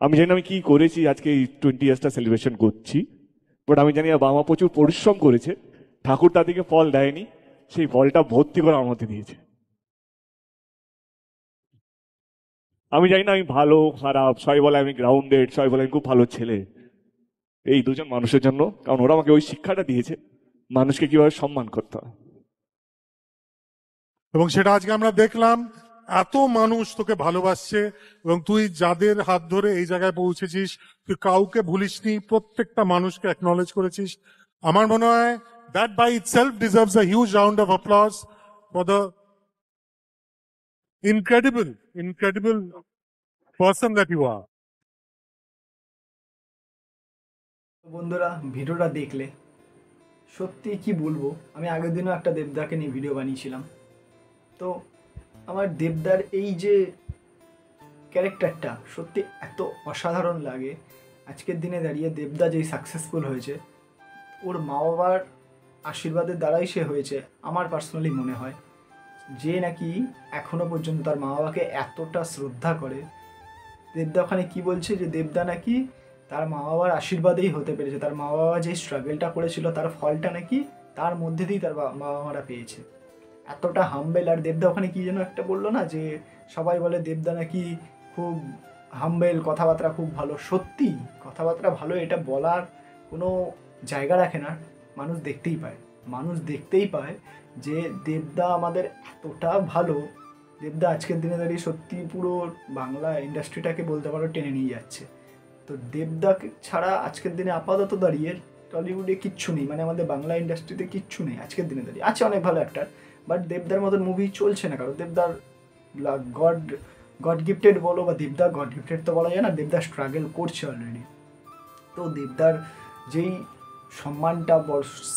আমি জানি না আমি কি করেছি আজকে এই 20 ইয়ার্সটা সেলিব্রেশন করছি, বাট আমি জানি বাবা মা প্রচুর পরিশ্রম করেছে, ঠাকুর তাদেরকে ফল দেয়নি, সেই ফলটা ভর্তি করে আমার মধ্যে দিয়েছে। আমি জানি না আমি ভালো খারাপ, সবাই বলে আমি গ্রাউন্ডেড, সবাই বলে আমি খুব ভালো ছেলে, এই দুজন মানুষের জন্য, কারণ ওরা আমাকে ওই শিক্ষাটা দিয়েছে মানুষকে কিভাবে সম্মান করতে হয়। এবং সেটা আজকে আমরা দেখলাম, এত মানুষ তোকে ভালোবাসছে এবং তুই যাদের হাত ধরে এই জায়গায় পৌঁছেছিস, তুই কাউকে ভুলিসনি, প্রত্যেকটা মানুষকে অ্যাকনলেজ করেছিস। আমার মনে হয় that by itself deserves a huge round of applause for the incredible person that you are. বন্ধুরা, ভিডিওটা দেখলে সত্যি কি বলবো, আমি আগের দিনও একটা দেবদাকে নিয়ে ভিডিও বানিয়েছিলাম। তো আমার দেবদার এই যে ক্যারেক্টারটা সত্যি এত অসাধারণ লাগে। আজকের দিনে দাঁড়িয়ে দেবদা যেই সাকসেসফুল হয়েছে, ওর মা বাবার আশীর্বাদের দ্বারাই সে হয়েছে। আমার পার্সোনালি মনে হয় যে নাকি এখনো পর্যন্ত তার মা বাবাকে এতটা শ্রদ্ধা করে। দেবদা ওখানে কি বলছে যে দেবদা নাকি তার মা বাবার আশীর্বাদেই হতে পেরেছে, তার মা বাবা যে স্ট্রাগলটা করেছিল তার ফলটা নাকি তার মধ্যে দিয়েই তার মা বাবারা পেয়েছে। এতটা হাম্বেল। আর দেবদা ওখানে কি যেন একটা বললো না, যে সবাই বলে দেবদা নাকি খুব হাম্বেল, কথাবার্তা খুব ভালো। সত্যি কথাবার্তা ভালো, এটা বলার কোনো জায়গা রাখে না। মানুষ দেখতেই পায়, মানুষ দেখতেই পায় যে দেবদা আমাদের এতটা ভালো। দেবদা আজকের দিনে দাঁড়িয়ে সত্যি পুরো বাংলা ইন্ডাস্ট্রিটাকে বলতে পারো টেনে নিয়ে যাচ্ছে। তো দেবদাকে ছাড়া আজকের দিনে আপাতত দাঁড়িয়ে টলিউডে কিচ্ছু নেই, মানে আমাদের বাংলা ইন্ডাস্ট্রিতে কিচ্ছু নেই আজকের দিনে দাঁড়িয়ে। আছে অনেক ভালো অ্যাক্টার, বাট দেবদার মতন মুভি চলছে না কারণ দেবদার গড গড গিফটেড বলো বা দেবদা গড গিফটেড তো বলা যায় না, দেবদা স্ট্রাগল করছে অলরেডি। তো দেবদার যেই সম্মানটা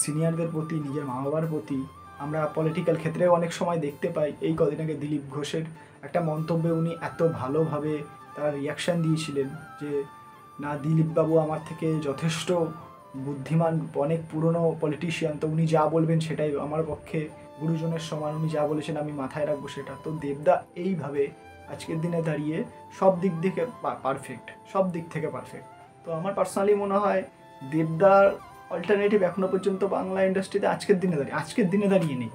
সিনিয়রদের প্রতি, নিজের মা বাবার প্রতি, আমরা পলিটিক্যাল ক্ষেত্রেও অনেক সময় দেখতে পাই। এই কদিন আগে দিলীপ ঘোষের একটা মন্তব্যে উনি এত ভালোভাবে তার রিয়াকশান দিয়েছিলেন যে না, দিলীপবাবু আমার থেকে যথেষ্ট বুদ্ধিমান, অনেক পুরনো পলিটিশিয়ান, তো উনি যা বলবেন সেটাই আমার পক্ষে গুরুজনের সমান, উনি যা বলেছেন আমি মাথায় রাখবো সেটা। তো দেবদা এইভাবে আজকের দিনে দাঁড়িয়ে সব দিক থেকে পারফেক্ট, সব দিক থেকে পারফেক্ট। তো আমার পার্সোনালি মনে হয় দেবদার অল্টারনেটিভ এখনো পর্যন্ত বাংলা ইন্ডাস্ট্রিতে আজকের দিনে দাঁড়িয়ে নেই।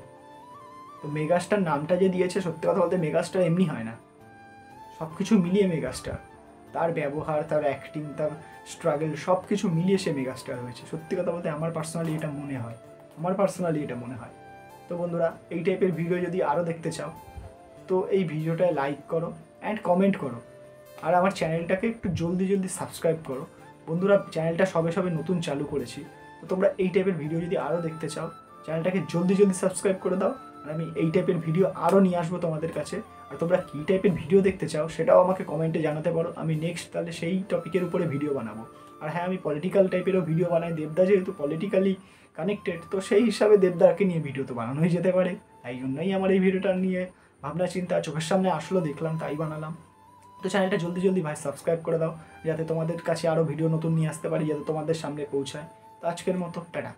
তো মেগাস্টার নামটা যে দিয়েছে, সত্যি কথা বলতে মেগাস্টার এমনি হয় না, সব কিছু মিলিয়ে মেগাস্টার। তার ব্যবহার, তার অ্যাক্টিং, তার স্ট্রাগল সব কিছু মিলিয়ে সে মেগাস্টার হয়েছে। সত্যি কথা বলতে আমার পার্সোনালি এটা মনে হয়। তো বন্ধুরা, এই টাইপের ভিডিও যদি আরও দেখতে চাও তো এই ভিডিওটায় লাইক করো অ্যান্ড কমেন্ট করো, আর আমার চ্যানেলটাকে একটু জলদি সাবস্ক্রাইব করো। বন্ধুরা, চ্যানেলটা সবে নতুন চালু করেছি, তো তোমরা এই টাইপের ভিডিও যদি আরও দেখতে চাও চ্যানেলটাকে জলদি সাবস্ক্রাইব করে দাও। আর আমি এই টাইপের ভিডিও আরও নিয়ে আসবো তোমাদের কাছে। আর তোমরা কী টাইপের ভিডিও দেখতে চাও সেটাও আমাকে কমেন্টে জানাতে পারো, আমি নেক্সট তাহলে সেই টপিকের উপরে ভিডিও বানাবো। আর হ্যাঁ, আমি পলিটিক্যাল টাইপেরও ভিডিও বানাই। দেবদা যেহেতু পলিটিক্যালি কানেক্টেড, তো সেই হিসাবে দেবদাকে নিয়ে ভিডিও তো বানানোই যেতে পারে। তাই জন্যই আমার এই ভিডিওটা নিয়ে ভাবনা চিন্তা চোখের সামনে আসলো, দেখলাম, তাই বানালাম। তো চ্যানেলটা জলদি ভাই সাবস্ক্রাইব করে দাও, যাতে তোমাদের কাছে আরও ভিডিও নতুন নিয়ে আসতে পারি, যাতে তোমাদের সামনে পৌঁছায়। তো আজকের মতো টাটা।